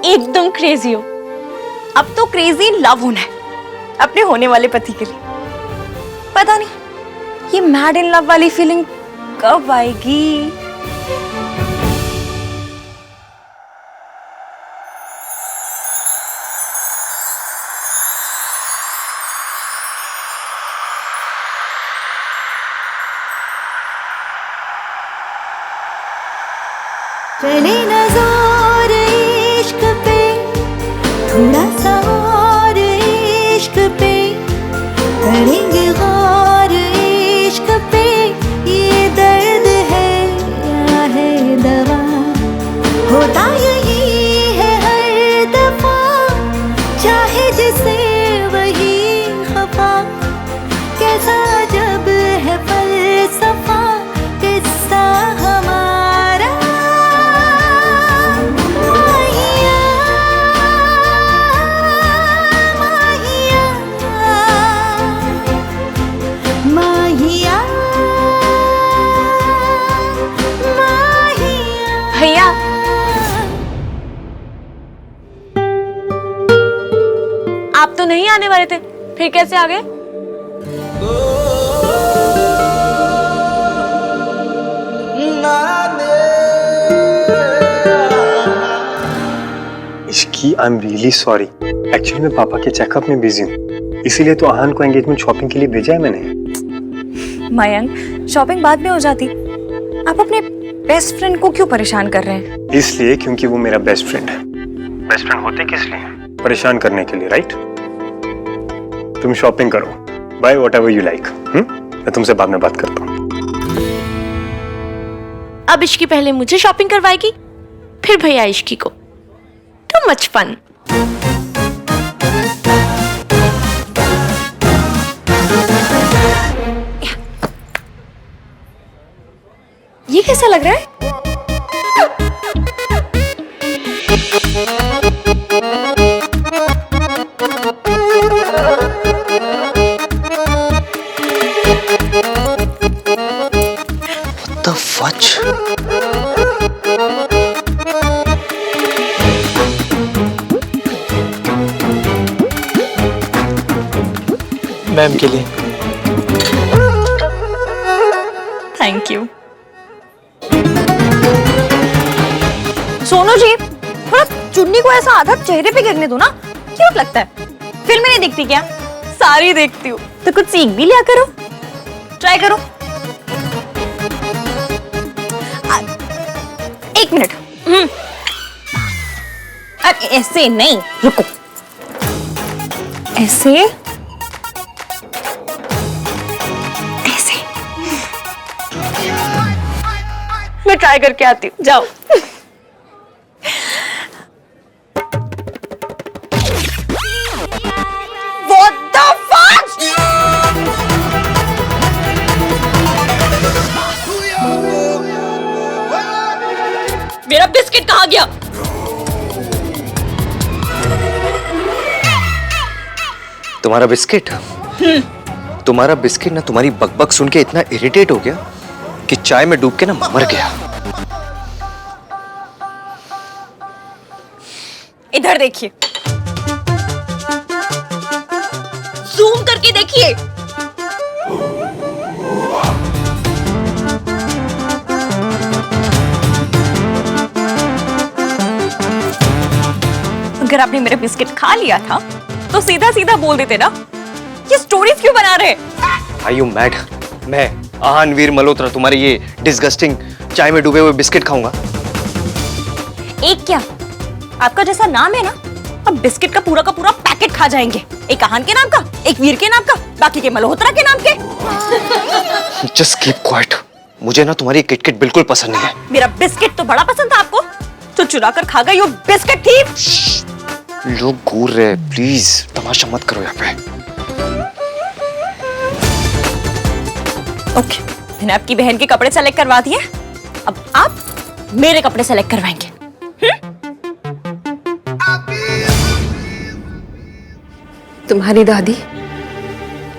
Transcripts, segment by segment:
एकदम क्रेजी हो। अब तो क्रेजी लव होना है अपने होने वाले पति के लिए। पता नहीं ये मैड इन लव वाली फीलिंग कब आएगी। चले नज़ार इश्क पे, थोड़ा सा और इश्क पे, करेंगे गौर इश्क पे। ये दर्द है या है दवा, होता यही है हर दफा, चाहे जिसे वही खफा। कैसा जब है फलसफा किस्सा हमारा। भैया आप तो नहीं आने वाले थे, फिर कैसे आ गए? Ishki I am really sorry. Actually मैं पापा के चेकअप में बिजी हूँ, इसीलिए तो आहान को एंगेजमेंट शॉपिंग के लिए भेजा है मैंने। मयंक, शॉपिंग बाद में हो जाती, आप अपने बेस्ट फ्रेंड को क्यों परेशान कर रहे हैं? इसलिए क्योंकि वो मेरा बेस्ट फ्रेंड है। बेस्ट फ्रेंड होते किस लिए? परेशान करने के लिए, राइट? तुम शॉपिंग करो, बाय व्हाटएवर यू लाइक। मैं तुमसे बाद में बात करता हूँ। अब इश्की पहले मुझे शॉपिंग करवाएगी, फिर भैया इश्की को। Too much fun. ये कैसा लग रहा है? What the fudge? मैम के लिए। Thank you. सोनू जी, थोड़ा चुन्नी को ऐसा आधा चेहरे पे गिरने दो ना, क्यूट लगता है। फिल्में नहीं देखती क्या? सारी देखती हूँ, तो कुछ सीख भी लिया करो, ट्राई करो। एक मिनट। अरे ऐसे नहीं, रुको। ऐसे ऐसे मैं ट्राई करके आती हूँ, जाओ। What the fuck? मेरा बिस्किट कहाँ गया? तुम्हारा बिस्किट? तुम्हारा बिस्किट ना तुम्हारी बकबक सुन के इतना इरिटेट हो गया कि चाय में डूब के ना मर गया। इधर देखिए, जूम करके देखिए। अगर आपने मेरा बिस्किट खा लिया था तो सीधा सीधा बोल देते ना, ये स्टोरीज क्यों बना रहे? Are you mad? मैं आहान वीर मल्होत्रा तुम्हारी ये डिस्गस्टिंग चाय में डूबे हुए बिस्किट खाऊंगा? एक क्या, आपका जैसा नाम है ना, अब बिस्किट का पूरा पैकेट खा जाएंगे। एक आहान के नाम का, एक वीर के नाम का, बाकी के मल्होत्रा के नाम के। Just keep quiet. मुझे ना तुम्हारी किटकिट बिल्कुल पसंद नहीं है। मेरा बिस्किट तो बड़ा पसंद था आपको, तो चुरा कर खा गई वो बिस्किट थी। लोग घूर रहे हैं, प्लीज तमाशा मत करो यहाँ पे। ओके, मैंने आपकी बहन के कपड़े सेलेक्ट करवा दिए, अब आप मेरे कपड़े सेलेक्ट करवाएंगे। तुम्हारी दादी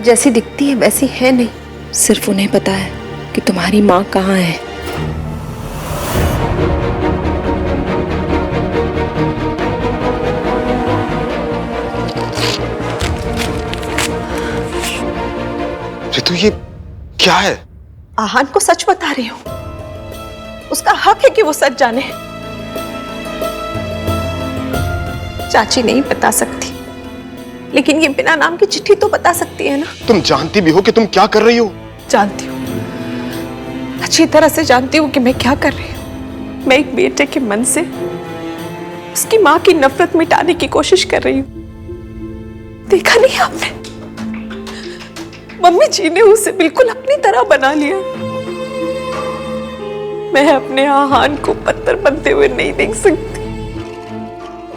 जैसी दिखती है वैसी है नहीं, सिर्फ उन्हें पता है कि तुम्हारी माँ कहाँ है। क्या है? आहान को सच बता रही हूँ। उसका हक है कि वो सच जाने। चाची नहीं बता सकती, लेकिन ये बिना नाम की चिट्ठी तो बता सकती है ना। तुम जानती भी हो कि तुम क्या कर रही हो? जानती हूँ, अच्छी तरह से जानती हूँ कि मैं क्या कर रही हूँ। मैं एक बेटे के मन से उसकी माँ की नफरत मिटाने की कोशिश कर रही हूँ। देखा नहीं आपने, मम्मी जी ने उसे बिल्कुल अपनी तरह बना लिया। मैं अपने आहान को पत्थर बनते हुए नहीं देख सकती।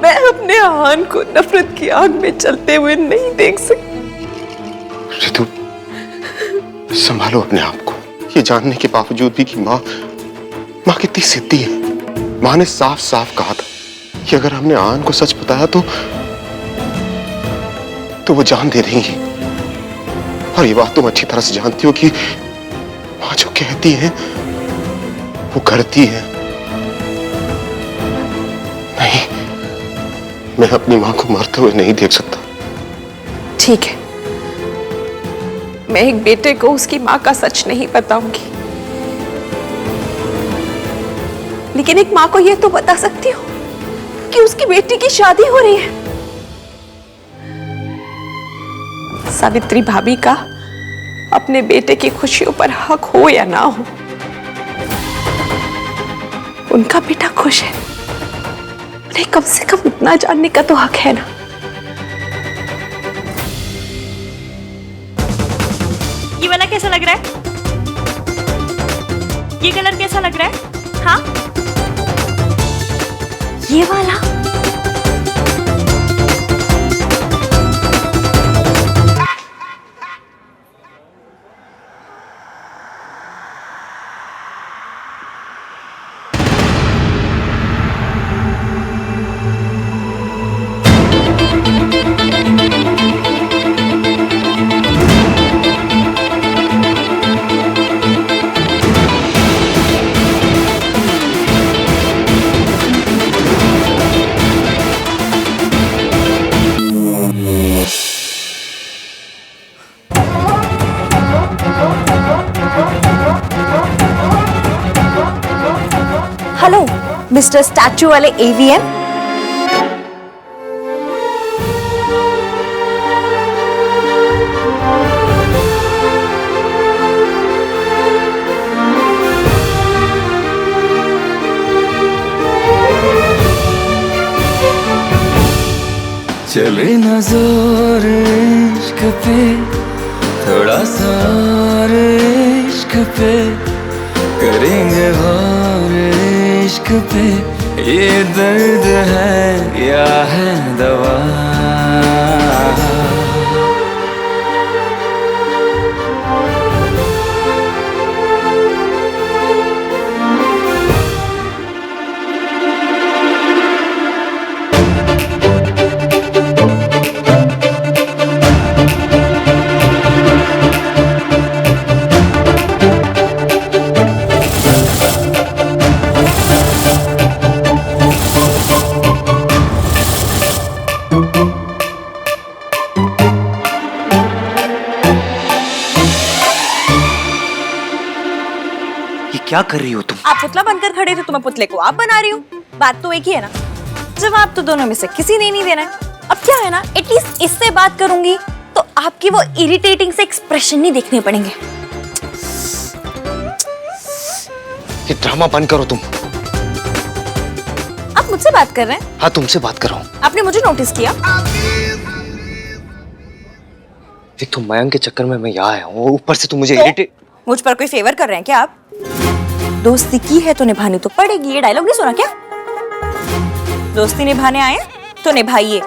मैं अपने आहान को नफरत की आग में चलते हुए नहीं देख सकती। रितु, संभालो अपने आप को। ये जानने के बावजूद भी कि माँ कितनी सिद्धि है। माँ ने साफ साफ कहा था कि अगर हमने आहान को सच बताया तो वो जान दे देंगी। और ये बात तुम अच्छी तरह से जानती हो कि माँ जो कहती है वो करती है। नहीं, मैं अपनी माँ को मरते हुए नहीं देख सकता। ठीक है, मैं एक बेटे को उसकी माँ का सच नहीं बताऊंगी, लेकिन एक माँ को यह तो बता सकती हूँ कि उसकी बेटी की शादी हो रही है। सावित्री भाभी का अपने बेटे की खुशियों पर हक हो या ना हो, उनका बेटा खुश है। उन्हें कम से कम इतना जानने का तो हक है ना। ये वाला कैसा लग रहा है? ये कलर कैसा लग रहा है? हाँ, ये वाला। हेलो मिस्टर स्टैचू वाले एवीएम। चले ना जोर इश्क पे, थोड़ा सा और इश्क पे, करेंगे गौर इश्क पे। ये दर्द है या है दवा? क्या कर रही हो तुम? आप पुतला बनकर खड़े थे तो मैं पुतले को आप बना रही हूँ। बात तो एक ही है ना। जवाब तो दोनों में से किसी ने नहीं देना है। अब क्या है ना, एटलीस्ट इससे बात करूंगी तो आपकी वो इरिटेटिंग से एक्सप्रेशन नहीं देखने पड़ेंगे। ये ड्रामा बंद करो तुम। आप मुझसे बात कर रहे हैं? हाँ, तुमसे बात कर रहा हूँ। आपने मुझे नोटिस किया? एक तो मयंक के चक्कर में मैं यहाँ आया हूँ, ऊपर से तुम मुझे इरिटेट। मुझ पर कोई फेवर कर रहे हैं क्या आप? दोस्ती की है तो निभानी तो पड़ेगी। ये डायलॉग नहीं सुना क्या? दोस्ती निभाने आए तो निभाइए।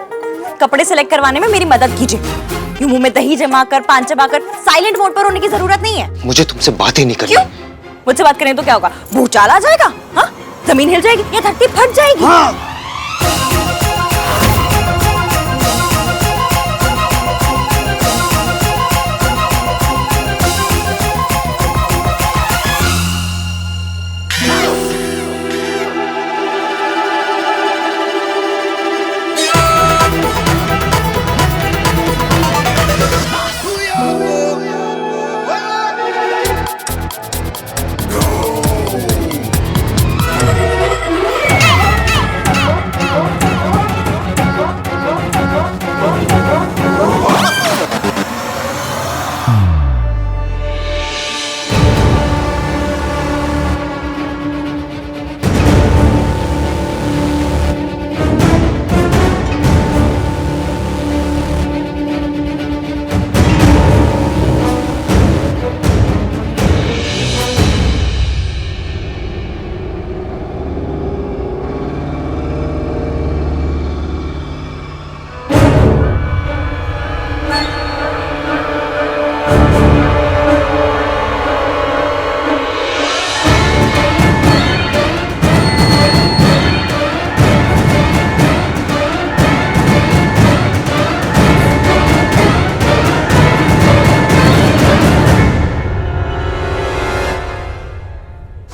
कपड़े सेलेक्ट करवाने में मेरी मदद कीजिए। यूं मुंह में दही जमा कर, पान चबा कर साइलेंट मोड पर होने की जरूरत नहीं है। मुझे तुमसे बात ही नहीं करनी। क्यों? मुझसे बात करें तो क्या होगा? भूचाल आ जाएगा? हाँ? जमीन हिल जाएगी या धरती फट जाएगी? हाँ।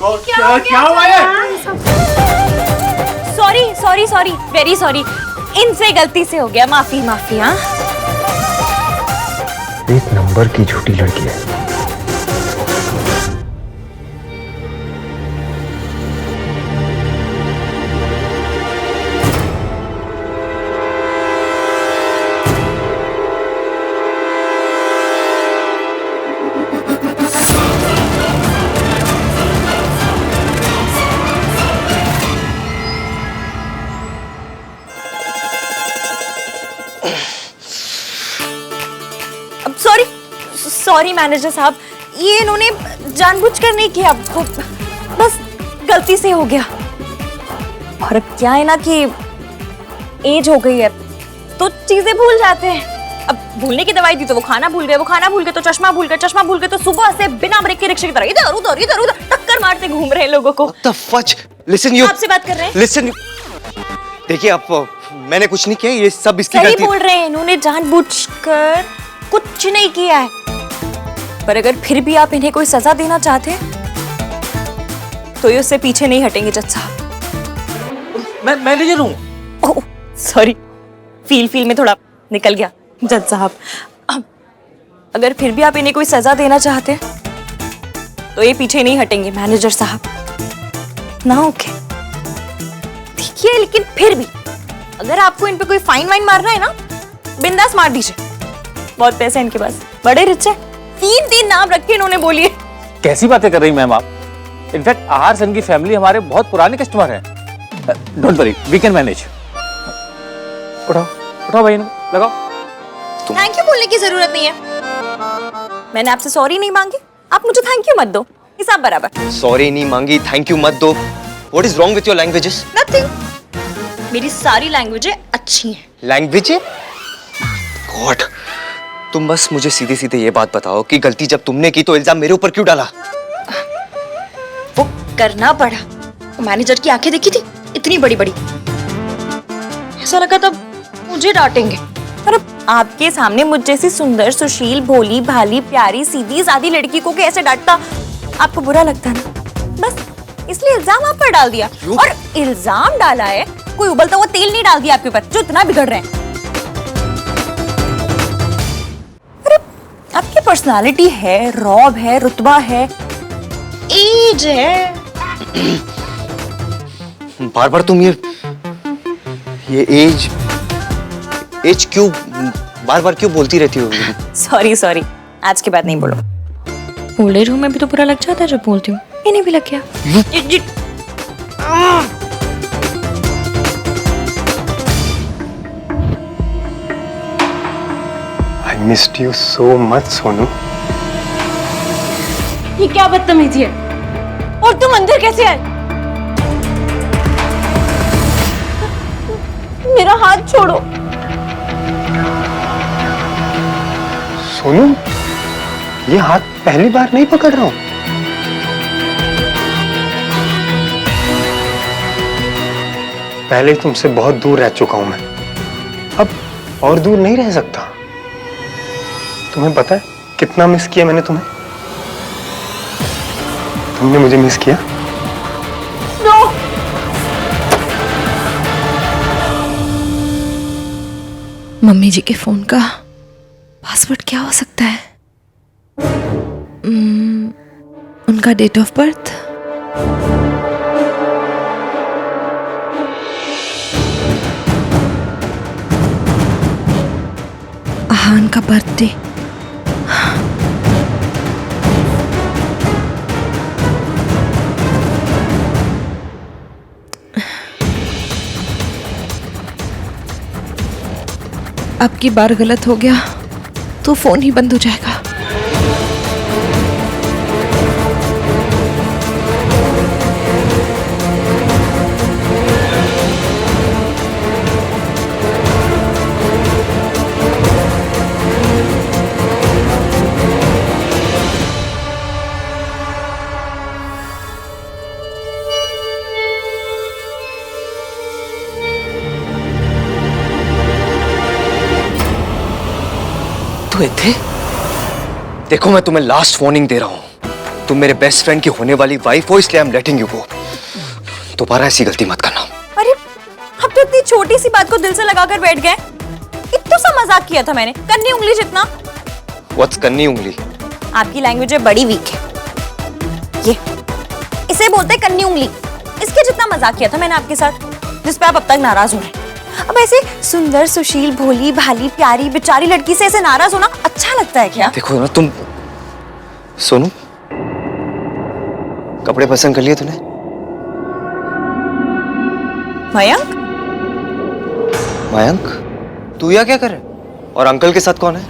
क्या हुआ है? Sorry sorry sorry, very sorry, इनसे गलती से हो गया, माफी माफी। हाँ, एक नंबर की झूठी लड़की है। सॉरी सॉरी मैनेजर साहब, ये इन्होंने जानबूझकर नहीं किया, वो बस गलती से हो गया। और अब क्या है ना कि एज हो गई है तो चीजें भूल जाते हैं। अब भूलने की दवाई दी तो वो खाना भूल गए, वो खाना भूल गए तो चश्मा भूल गए, चश्मा भूल गए तो सुबह से बिना ब्रेक के रिक्शे की तरह इधर उधर इधर उधर टक्कर मारते घूम रहे हैं लोगों को। What the fudge? Listen you. आपसे बात कर रहे हैं। Listen. देखिए आप, मैंने कुछ नहीं किया, ये सब इसकी सही गलती। बोल रहे हैं, इन्होंने जानबूझकर कुछ नहीं किया है। पर अगर फिर भी आप इन्हें कोई सजा देना चाहते तो ये उससे पीछे नहीं हटेंगे जज साहब। मैं मैनेजर हूँ। ओह सॉरी, फील में थोड़ा निकल गया जज साहब। अगर फिर भी आप इन्हें कोई सजा देना चाहते तो ये पीछे नहीं हटेंगे मैनेजर साहब ना। ओके देखिए, लेकिन फिर भी अगर आपको इन पे कोई फाइन वाइन मारना है ना, बिंदास मार दीजिए, बहुत पैसे हैं इनके पास, बड़े रिच है। 3 नाम रखे इन्होंने, बोलिए। कैसी बातें कर रही मैम आप? इनफैक्ट आहार सन की फैमिली हमारे बहुत पुराने कस्टमर हैं। Don't worry, we can manage. उठाओ उठाओ भाई, लगाओ। थैंक यू बोलने की जरूरत नहीं है, मैंने आपसे सॉरी नहीं मांगी, आप मुझे थैंक यू मत दो, हिसाब बराबर। सॉरी नहीं मांगी, थैंक यू मत दो। What is wrong with your languages? Nothing, मेरी सारी लैंग्वेजें अच्छी हैं। लैंग्वेज? गॉड, तुम बस मुझे सीधे सीधे ये बात बताओ कि गलती जब तुमने की तो इल्जाम मेरे ऊपर क्यों डाला? वो करना पड़ा, मैनेजर की आंखें देखी थी इतनी बड़ी बड़ी, ऐसा लगा तब मुझे डांटेंगे। पर अब आपके सामने मुझ जैसी सुंदर, सुशील, भोली भाली, प्यारी, सीधी सादी लड़की को कैसे डांटता, आपको बुरा लगता ना, बस इसलिए इल्जाम आप पर डाल दिया। और इल्जाम डाला है, कोई उबलता हुआ तेल नहीं डाल दिया आपके ऊपर जो इतना बिगड़ रहे हैं। अरे आपकी पर्सनालिटी है, रौब है, रुतबा है, एज है। बार बार तुम ये एज क्यों बार बार क्यों बोलती रहती हो? सॉरी सॉरी, आज के बाद नहीं बोलो। ओल्ड एज होम में भी तो बुरा लग जाता है जब बोलती हूँ, इन्हें भी लग गया। I missed you so much, Sonu. ये क्या बदतमीजी है? और तुम अंदर कैसे आए? मेरा हाथ छोड़ो। सोनू, ये हाथ पहली बार नहीं पकड़ रहा हूं। पहले तुमसे बहुत दूर रह चुका हूं मैं, अब और दूर नहीं रह सकता। तुम्हें पता है कितना मिस किया मैंने तुम्हें? तुमने मुझे मिस किया? मम्मी जी के फोन का पासवर्ड क्या हो सकता है? उनका डेट ऑफ बर्थ, आहान का बर्थडे। अब की बार गलत हो गया तो फोन ही बंद हो जाएगा। थे? देखो मैं तुम्हें लास्ट वार्निंग दे रहा हूं, तुम मेरे बेस्ट फ्रेंड की होने वाली वाइफ हो, इसलिए I am letting you go. दोबारा ऐसी गलती मत करना। अरे अब तो इतनी छोटी सी बात को दिल से लगाकर बैठ गए। इतना सा मजाक किया था मैंने, कन्नी उंगली जितना। व्हाट्स कन्नी उंगली? आपकी लैंग्वेज बड़ी वीक है। ये इसे बोलते हैं कन्नी उंगली। इसके जितना मजाक किया था मैंने आपके साथ, जिस पे आप अब तक नाराज हो रहे हैं। अब ऐसे सुंदर सुशील भोली भाली प्यारी बेचारी लड़की से ऐसे नाराज होना अच्छा लगता है क्या? देखो ना तुम, सोनू कपड़े पसंद कर लिए तूने? मयंक, मयंक, तू यहाँ क्या कर रहा है? और अंकल के साथ कौन है?